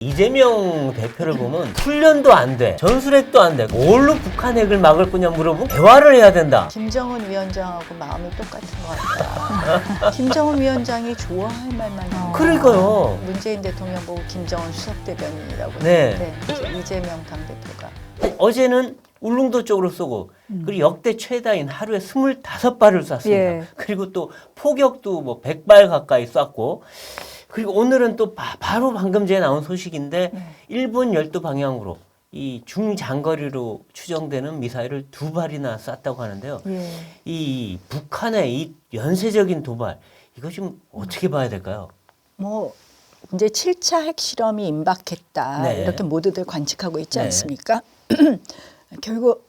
이재명 대표를 보면 훈련도 안 돼, 전술핵도 안 돼. 뭘로 북한 핵을 막을 거냐 물어보면 대화를 해야 된다. 김정은 위원장하고 마음이 똑같은 것 같다. 김정은 위원장이 좋아할 말만 하는 그러니까요. 문재인 대통령 보고 김정은 수석대변인이라고 네. 했는데 이재명 당대표가 어제는 울릉도 쪽으로 쏘고 그리고 역대 최다인 하루에 25발을 쐈습니다. 예. 그리고 또 포격도 뭐 100발 가까이 쐈고 그리고 오늘은 또 바로 방금 전에 나온 소식인데 일본 열도 방향으로 이 중장거리로 추정되는 미사일을 2발이나 쐈다고 하는데요. 예. 이 북한의 이 연쇄적인 도발 이거 좀 어떻게 봐야 될까요? 뭐 이제 7차 핵실험이 임박했다 네. 이렇게 모두들 관측하고 있지 네. 않습니까? 결국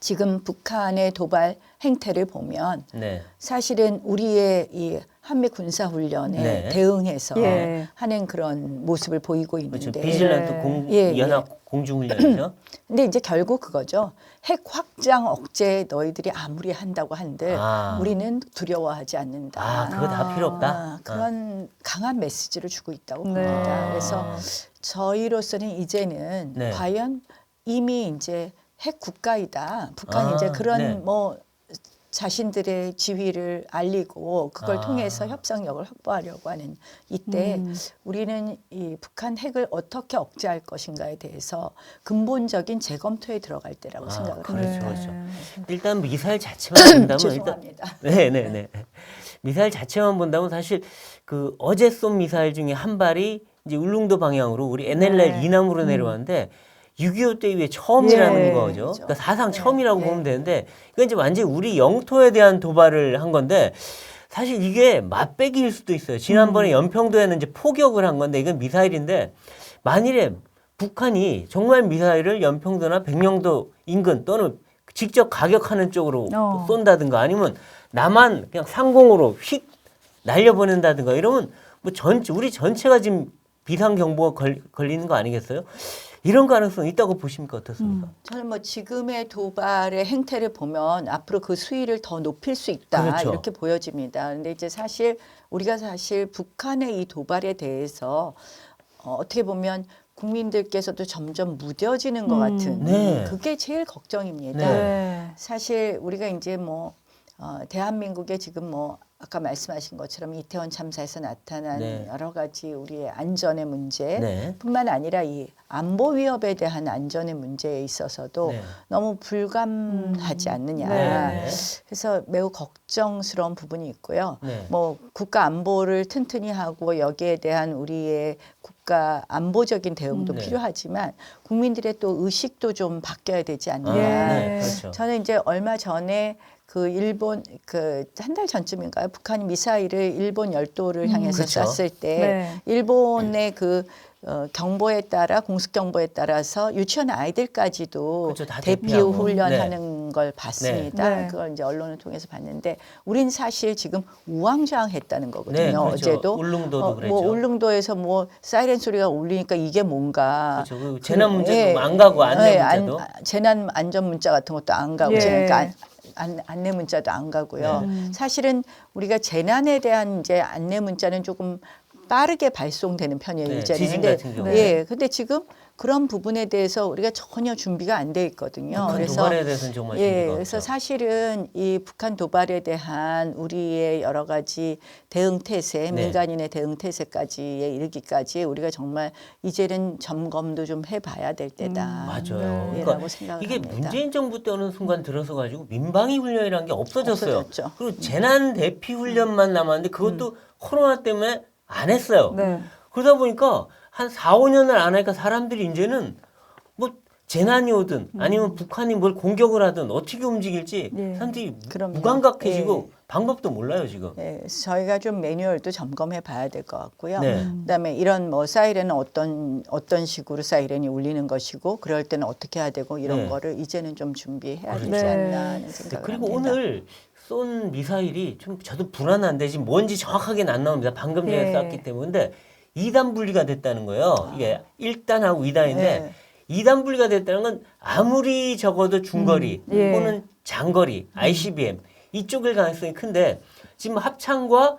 지금 북한의 도발 행태를 보면 네. 사실은 우리의 이 한미 군사 훈련에 네. 대응해서 예. 하는 그런 모습을 보이고 그렇죠. 있는데 비질란트 예, 연합 공중훈련이죠. 근데 이제 결국 그거죠. 핵 확장 억제 너희들이 아무리 한다고 한들 우리는 두려워하지 않는다. 그거 다 필요 없다. 그런 강한 메시지를 주고 있다고 네. 봅니다. 그래서 저희로서는 이제는 네. 과연 이미 이제 핵 국가이다. 북한이 이제 그런 네. 뭐 자신들의 지위를 알리고 그걸 아. 통해서 협상력을 확보하려고 하는 이때 우리는 이 북한 핵을 어떻게 억제할 것인가에 대해서 근본적인 재검토에 들어갈 때라고 생각을 그렇죠, 합니다. 그렇죠. 일단 미사일 자체만 본다면 일단 죄송합니다. 네네네 미사일 자체만 본다면 사실 그 어제 쏜 미사일 중에 한 발이 이제 울릉도 방향으로 우리 NLL 네. 이남으로 내려왔는데 6.25 때 이후에 처음이라는 예. 거죠. 그렇죠. 그러니까 사상 네. 처음이라고 네. 보면 되는데 이건 이제 완전히 우리 영토에 대한 도발을 한 건데 사실 이게 맛배기일 수도 있어요. 지난번에 연평도에는 이제 포격을 한 건데 이건 미사일인데 만일에 북한이 정말 미사일을 연평도나 백령도 인근 또는 직접 가격하는 쪽으로 쏜다든가 아니면 남한 그냥 상공으로 휙 날려보낸다든가 이러면 뭐 우리 전체가 지금 비상경보가 걸리는 거 아니겠어요? 이런 가능성이 있다고 보십니까? 어떻습니까? 저는 뭐 지금의 도발의 행태를 보면 앞으로 그 수위를 더 높일 수 있다 그렇죠. 이렇게 보여집니다. 근데 이제 우리가 사실 북한의 이 도발에 대해서 어떻게 보면 국민들께서도 점점 무뎌지는 것 같은 네. 그게 제일 걱정입니다. 네. 사실 우리가 이제 뭐 대한민국에 지금 뭐 아까 말씀하신 것처럼 이태원 참사에서 나타난 네. 여러 가지 우리의 안전의 문제 네. 뿐만 아니라 이 안보 위협에 대한 안전의 문제에 있어서도 네. 너무 불감하지 않느냐. 네. 그래서 매우 걱정스러운 부분이 있고요. 네. 뭐 국가 안보를 튼튼히 하고 여기에 대한 우리의 국가 안보적인 대응도 네. 필요하지만 국민들의 또 의식도 좀 바뀌어야 되지 않느냐. 네. 그렇죠. 저는 이제 얼마 전에 그 일본 그 한 달 전쯤인가요? 북한이 미사일을 일본 열도를 향해서 그렇죠. 쐈을 때 네. 일본의 그 경보에 따라 공습 경보에 따라서 유치원 아이들까지도 그렇죠. 다 대피 대피하고. 훈련하는 걸 봤습니다. 네. 그걸 이제 언론을 통해서 봤는데 우린 사실 지금 우왕좌왕했다는 거거든요. 네, 그렇죠. 어제도 울릉도도 그랬죠. 뭐 울릉도에서 뭐 사이렌 소리가 울리니까 이게 뭔가 그렇죠. 그 재난 문제도 안 가고 안내 문자도 재난 안전 문자 같은 것도 안 가고 예. 그러니까 안내 문자도 안 가고요. 사실은 우리가 재난에 대한 이제 안내 문자는 조금 빠르게 발송되는 편이에요. 네, 이제는. 지진 근데, 같은 경우에. 예, 근데 지금 그런 부분에 대해서 우리가 전혀 준비가 안 돼 있거든요. 북한 도발에 대해서는 정말 준비가 그래서 없죠. 사실은 이 북한 도발에 대한 우리의 여러 가지 대응 태세, 네. 민간인의 대응 태세까지에 이르기까지 우리가 정말 이제는 점검도 좀 해봐야 될 때다. 맞아요. 예, 그러니까 라고 생각을 이게 합니다. 문재인 정부 때 어느 순간 들어서 가지고 민방위 훈련이라는 게 없어졌어요. 없어졌죠. 그리고 재난 대피 훈련만 남았는데 그것도 코로나 때문에 안 했어요. 네. 그러다 보니까 한 4, 5년을 안 하니까 사람들이 이제는 뭐 재난이 오든 아니면 북한이 뭘 공격을 하든 어떻게 움직일지 예. 사람들이 그럼요. 무감각해지고 방법도 몰라요 지금. 네, 그래서 저희가 좀 매뉴얼도 점검해 봐야 될 것 같고요. 네. 그다음에 이런 뭐 사이렌은 어떤 식으로 사이렌이 울리는 것이고 그럴 때는 어떻게 해야 되고 이런 네. 거를 이제는 좀 준비해야 되지 그렇죠. 않나 하는 네, 생각을 그리고 합니다. 오늘 쏜 미사일이 좀 저도 불안한데 지금 뭔지 정확하게는 안 나옵니다. 방금 전에 예. 쐈기 때문에 2단 분리가 됐다는 거예요. 이게 1단하고 2단인데 네. 2단 분리가 됐다는 건 아무리 적어도 중거리 예. 또는 장거리 ICBM 이쪽일 가능성이 큰데 지금 합창과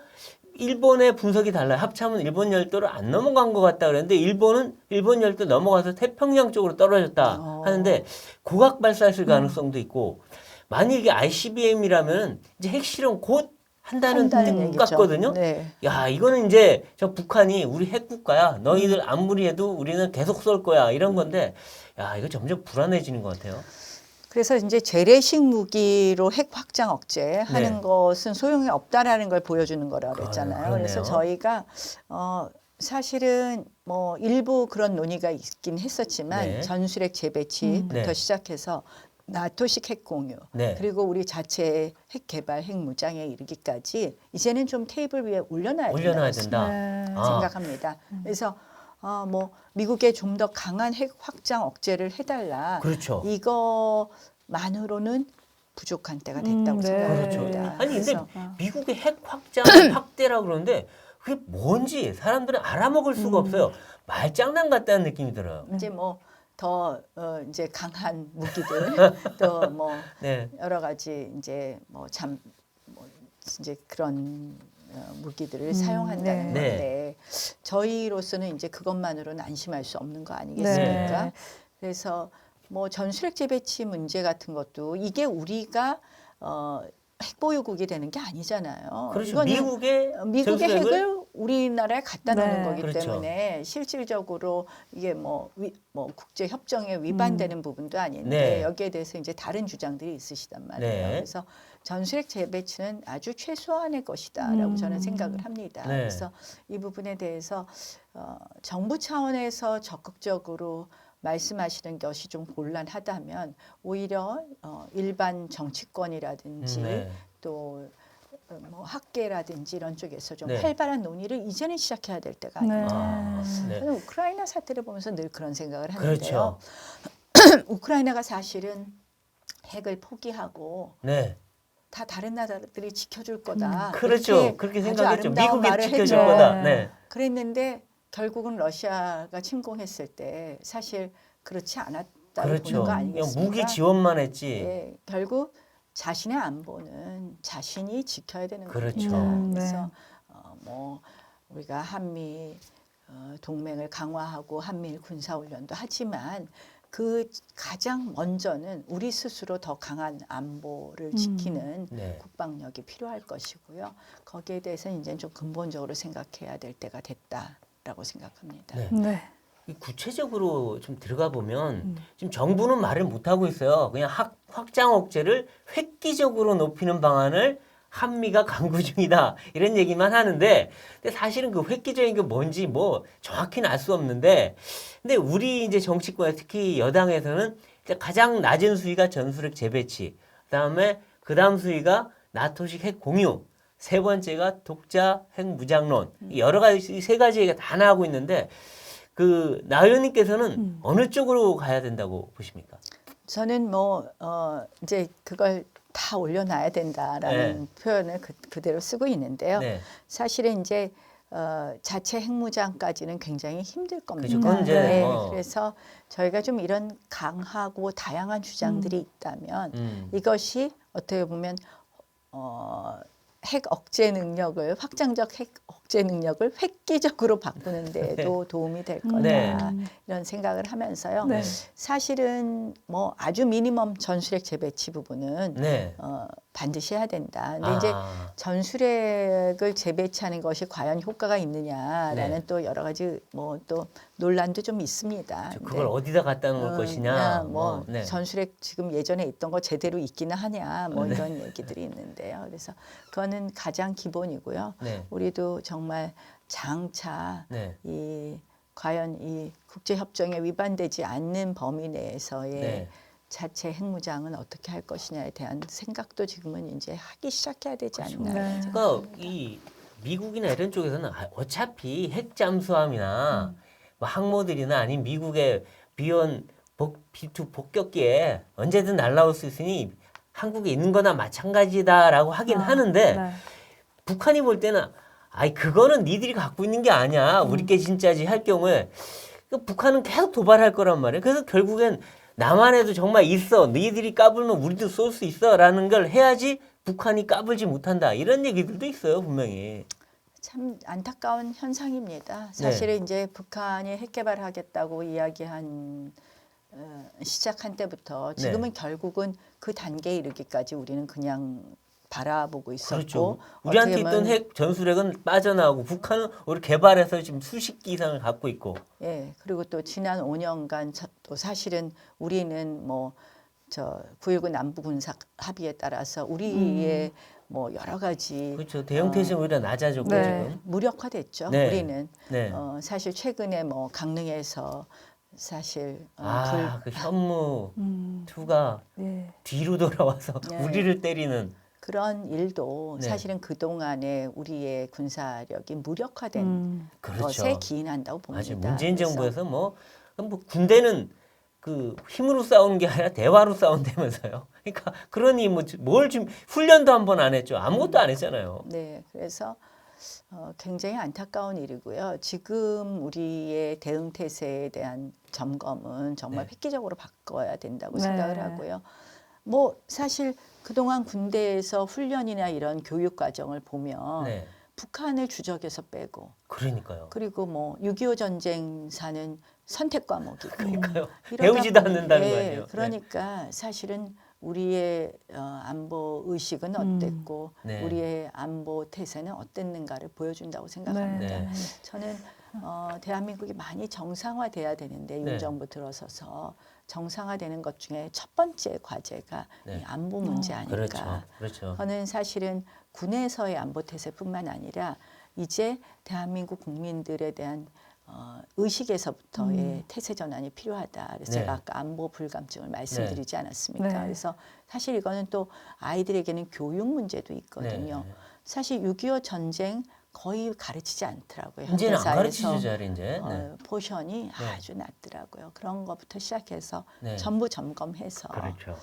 일본의 분석이 달라요. 합참은 일본 열도를 안 넘어간 것 같다 그랬는데 일본은 일본 열도 넘어가서 태평양 쪽으로 떨어졌다 하는데 고각 발사했을 가능성도 있고 만약 이게 ICBM이라면 이제 핵실험 곧 한다는 뜻 얘기죠. 같거든요. 네. 야, 이거는 이제 저 북한이 우리 핵국가야. 너희들 아무리 해도 우리는 계속 쏠 거야. 이런 건데, 야, 이거 점점 불안해지는 것 같아요. 그래서 이제 재래식 무기로 핵 확장 억제하는 네. 것은 소용이 없다라는 걸 보여주는 거라고 그랬잖아요. 그러네요. 그래서 저희가 사실은 뭐 일부 그런 논의가 있긴 했었지만 네. 전술핵 재배치부터 네. 시작해서 나토식 핵 공유 네. 그리고 우리 자체 핵 개발, 핵 무장에 이르기까지 이제는 좀 테이블 위에 올려놔야 올려놔야 된다고 된다. 아, 생각합니다. 그래서 뭐 미국에 좀 더 강한 핵 확장 억제를 해달라. 그렇죠. 이거만으로는 부족한 때가 됐다고 네. 그렇죠. 생각합니다. 아니, 근데 그래서 미국의 핵 확장, 확대라고 그러는데 그게 뭔지 사람들은 알아먹을 수가 없어요. 말장난 같다는 느낌이 들어요. 이제 뭐 더 이제 강한 무기들 또 뭐 네. 여러 가지 이제 뭐 이제 그런 무기들을 사용한다는 네. 건데 저희로서는 이제 그것만으로는 안심할 수 없는 거 아니겠습니까? 네. 그래서 뭐 전술핵 재배치 문제 같은 것도 이게 우리가 핵보유국이 되는 게 아니잖아요. 그렇죠. 이거는 미국의 전술핵을 핵을 우리나라에 갖다 놓는 네. 거기 그렇죠. 때문에 실질적으로 이게 뭐 국제 협정에 위반되는 부분도 아닌데 네. 여기에 대해서 이제 다른 주장들이 있으시단 말이에요. 네. 그래서 전술핵 재배치는 아주 최소한의 것이다라고 저는 생각을 합니다. 네. 그래서 이 부분에 대해서 정부 차원에서 적극적으로 말씀하시는 것이 좀 곤란하다면 오히려 일반 정치권이라든지 네. 또 뭐 학계라든지 이런 쪽에서 좀 네. 활발한 논의를 이제는 시작해야 될 때가 네. 아닌가. 아, 네. 저는 우크라이나 사태를 보면서 늘 그런 생각을 하는데요. 그렇죠. 우크라이나가 사실은 핵을 포기하고 네. 다 다른 나라들이 지켜줄 거다. 그렇죠. 이렇게 그렇게 아주 생각했죠. 아름다운 미국이 말을 지켜줄 했죠. 거다. 네. 그랬는데 결국은 러시아가 침공했을 때 사실 그렇지 않았다고 그렇죠. 보는 거 그냥 아니겠습니까? 무기 지원만 했지. 예, 결국 자신의 안보는 자신이 지켜야 되는 그렇죠. 겁니다. 네. 그래서 뭐 우리가 한미 동맹을 강화하고 한미일 군사훈련도 하지만 그 가장 먼저는 우리 스스로 더 강한 안보를 지키는 네. 국방력이 필요할 것이고요. 거기에 대해서는 이제 좀 근본적으로 생각해야 될 때가 됐다라고 생각합니다. 네. 네. 이 구체적으로 좀 들어가 보면 지금 정부는 말을 못 하고 있어요. 그냥 확장 억제를 획기적으로 높이는 방안을 한미가 강구 중이다 이런 얘기만 하는데, 근데 사실은 그 획기적인 게 뭔지 뭐 정확히는 알 수 없는데, 근데 우리 이제 정치권 특히 여당에서는 이제 가장 낮은 수위가 전술핵 재배치, 그다음에 그다음 수위가 나토식 핵 공유, 세 번째가 독자 핵 무장론, 여러 가지 세 가지 얘기가 다 나오고 있는데. 나 의원님께서는 어느 쪽으로 가야 된다고 보십니까? 저는 뭐 이제 그걸 다 올려놔야 된다라는 표현을 그대로 쓰고 있는데요. 네. 사실은 이제 자체 핵무장까지는 굉장히 힘들 겁니다. 그죠. 그건 이제 네, 뭐. 그래서 저희가 좀 이런 강하고 다양한 주장들이 있다면 이것이 어떻게 보면 핵 억제 능력을 확장적 핵 억제 능력을 획기적으로 바꾸는 데에도 도움이 될 거다 네. 이런 생각을 하면서요. 네. 사실은 뭐 아주 미니멈 전술핵 재배치 부분은 네. 반드시 해야 된다. 근데 이제 전술핵을 재배치하는 것이 과연 효과가 있느냐라는 네. 또 여러 가지 뭐 또 논란도 좀 있습니다. 그걸 어디다 갖다 놓을 것이냐. 뭐 네. 전술핵 지금 예전에 있던 거 제대로 있기는 하냐 뭐 네. 이런 얘기들이 있는데요. 그래서 그거는 가장 기본이고요. 네. 우리도 정말 장차 네. 과연 이 국제 협정에 위반되지 않는 범위 내에서의 네. 자체 핵무장은 어떻게 할 것이냐에 대한 생각도 지금은 이제 하기 시작해야 되지 않나. 네. 그러니까 이 미국이나 이런 쪽에서는 어차피 핵 잠수함이나 뭐 항모들이나 아니면 미국의 B1 폭격기에 언제든 날라올 수 있으니 한국에 있는 거나 마찬가지다라고 하긴 하는데 네. 북한이 볼 때는 아이 그거는 니들이 갖고 있는 게 아니야. 우리 게 진짜지 할 경우에 북한은 계속 도발할 거란 말이에요. 그래서 결국엔 남한에도 정말 있어. 너희들이 까불면 우리도 쏠 수 있어. 라는 걸 해야지 북한이 까불지 못한다. 이런 얘기들도 있어요. 분명히. 참 안타까운 현상입니다. 사실은 이제 북한이 핵 개발하겠다고 이야기한 시작한 때부터 지금은 결국은 그 단계에 이르기까지 우리는 그냥 바라보고 있었고 그렇죠. 우리한테 어떻게 있던 보면 핵 전술핵은 빠져나오고 북한은 우리 개발해서 지금 수십 기 이상을 갖고 있고. 예, 그리고 또 지난 5년간 또 사실은 우리는 뭐 저 9.19 남부 군사 합의에 따라서 우리의 뭐 여러 가지 그렇죠. 대형 태세 오히려 낮아졌고 네. 지금. 무력화됐죠. 네. 우리는 네. 사실 최근에 뭐 강릉에서 사실 그 현무 음. 투가 예. 뒤로 돌아와서 네. 우리를 때리는. 그런 일도 네. 사실은 그 동안에 우리의 군사력이 무력화된 그렇죠. 것에 기인한다고 봅니다. 맞아요. 문재인 그래서 정부에서 뭐 군대는 그 힘으로 싸우는 게 아니라 대화로 싸운다면서요. 그러니까 그러니 뭘 좀 훈련도 한 번 안 했죠. 아무것도 안 했잖아요. 네, 그래서 굉장히 안타까운 일이고요. 지금 우리의 대응 태세에 대한 점검은 정말 네. 획기적으로 바꿔야 된다고 네. 생각을 하고요. 뭐 사실 그동안 군대에서 훈련이나 이런 교육 과정을 보면 네. 북한을 주적에서 빼고 그러니까요. 그리고 뭐 6.25 전쟁사는 선택 과목이고 그러니까요. 이러다 배우지도 보니- 않는다는 예, 거 아니에요. 그러니까 사실은 우리의 안보 의식은 어땠고 네. 우리의 안보 태세는 어땠는가를 보여준다고 생각합니다. 네. 저는 대한민국이 많이 정상화돼야 되는데 네. 윤 정부 들어서서 정상화되는 것 중에 첫 번째 과제가 네. 이 안보 문제 아닐까. 그렇죠. 그렇죠. 저는 사실은 군에서의 안보 태세뿐만 아니라 이제 대한민국 국민들에 대한 의식에서부터의 태세 전환이 필요하다. 그래서 네. 제가 아까 안보 불감증을 말씀드리지 않았습니까? 네. 그래서 사실 이거는 또 아이들에게는 교육 문제도 있거든요. 네. 사실 6.25 전쟁 거의 가르치지 않더라고요. 이제는 안 현대사에서. 가르치죠, 잘 이제. 네. 포션이 네. 아주 낮더라고요. 그런 것부터 시작해서 네. 전부 점검해서 그렇죠.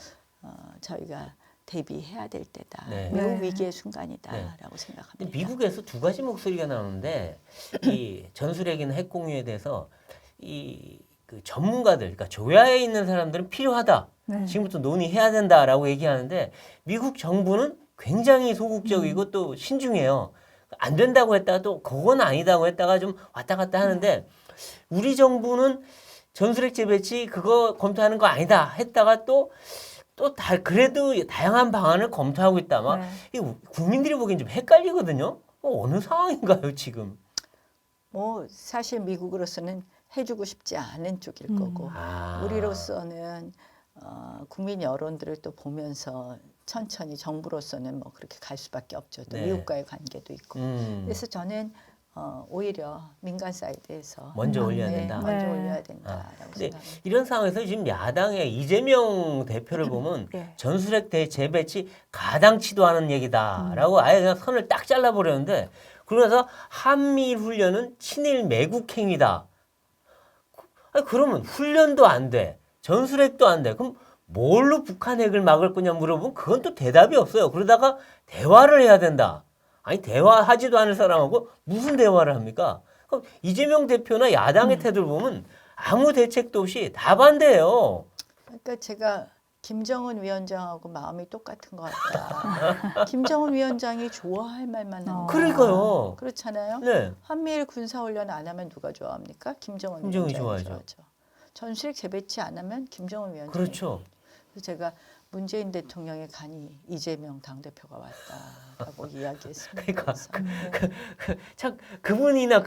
저희가 대비해야 될 때다. 네. 매우 네. 위기의 순간이다라고 근데 생각합니다. 미국에서 두 가지 목소리가 나오는데 이 전술핵이나 핵 공유에 대해서 그 전문가들, 그러니까 조야에 있는 사람들은 필요하다. 네. 지금부터 논의해야 된다라고 얘기하는데 미국 정부는 굉장히 소극적이고 또 신중해요. 안 된다고 했다가 또 그건 아니다고 했다가 좀 왔다 갔다 하는데 우리 정부는 전술핵 재배치 그거 검토하는 거 아니다 했다가 그래도 다양한 방안을 검토하고 있다. 막 네. 이 국민들이 보기엔 좀 헷갈리거든요. 어느 상황인가요 지금? 뭐 사실 미국으로서는 해주고 싶지 않은 쪽일 거고 우리로서는 국민 여론들을 또 보면서 천천히 정부로서는 뭐 그렇게 갈 수밖에 없죠. 또 네. 미국과의 관계도 있고. 그래서 저는 오히려 민간 사이드에서 먼저 올려야 네, 된다. 먼저 네. 올려야 된다라고 근데 생각합니다. 이런 상황에서 지금 야당의 이재명 대표를 보면 네. 전술핵 재배치 가당치도 않은 얘기다라고 아예 그냥 선을 딱 잘라버렸는데 그러면서 한미일 훈련은 친일 매국 행위다. 아니, 그러면 훈련도 안 돼. 전술핵도 안 돼. 그럼 뭘로 북한 핵을 막을 거냐 물어보면 그건 또 대답이 없어요. 그러다가 대화를 해야 된다. 아니 대화하지도 않을 사람하고 무슨 대화를 합니까? 그럼 이재명 대표나 야당의 태도를 보면 아무 대책도 없이 다 반대해요. 그러니까 제가 김정은 위원장하고 마음이 똑같은 것 같다. 김정은 위원장이 좋아할 말만 합니다. 그러니까요. 그렇잖아요. 네. 한미일 군사훈련 안 하면 누가 좋아합니까? 김정은 김정은이 위원장이 좋아하죠. 전술핵 재배치 안 하면 김정은 위원장이. 그렇죠. 그래서 제가 문재인 대통령의 간이 이재명 당대표가 왔다라고 이야기했습니다. 그러니까 그래서, 참 그분이나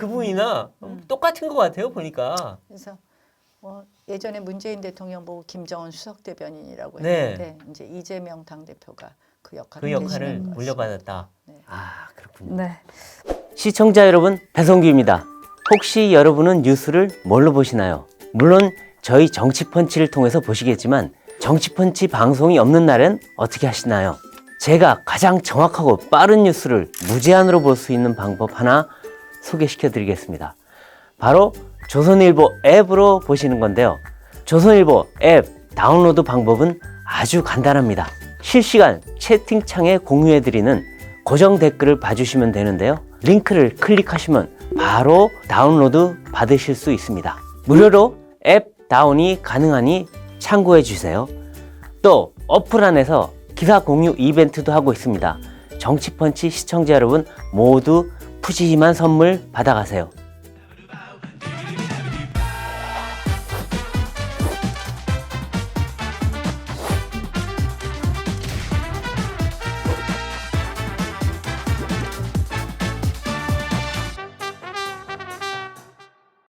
똑같은 것 같아요 보니까. 그래서 예전에 문재인 대통령 보고 김정은 수석 대변인이라고 네. 했는데 이제 이재명 당대표가 그 역할을 그 역할을 대신한 것 같습니다. 물려받았다. 네. 아 그렇군요. 네. 시청자 여러분, 배성규입니다. 혹시 여러분은 뉴스를 뭘로 보시나요? 물론 저희 정치펀치를 통해서 보시겠지만 정치펀치 방송이 없는 날엔 어떻게 하시나요? 제가 가장 정확하고 빠른 뉴스를 무제한으로 볼 수 있는 방법 하나 소개시켜 드리겠습니다. 바로 조선일보 앱으로 보시는 건데요. 조선일보 앱 다운로드 방법은 아주 간단합니다. 실시간 채팅창에 공유해 드리는 고정 댓글을 봐주시면 되는데요. 링크를 클릭하시면 바로 다운로드 받으실 수 있습니다. 무료로 앱 다운이 가능하니 참고해 주세요. 또 어플 안에서 기사 공유 이벤트도 하고 있습니다. 정치펀치 시청자 여러분 모두 푸짐한 선물 받아가세요.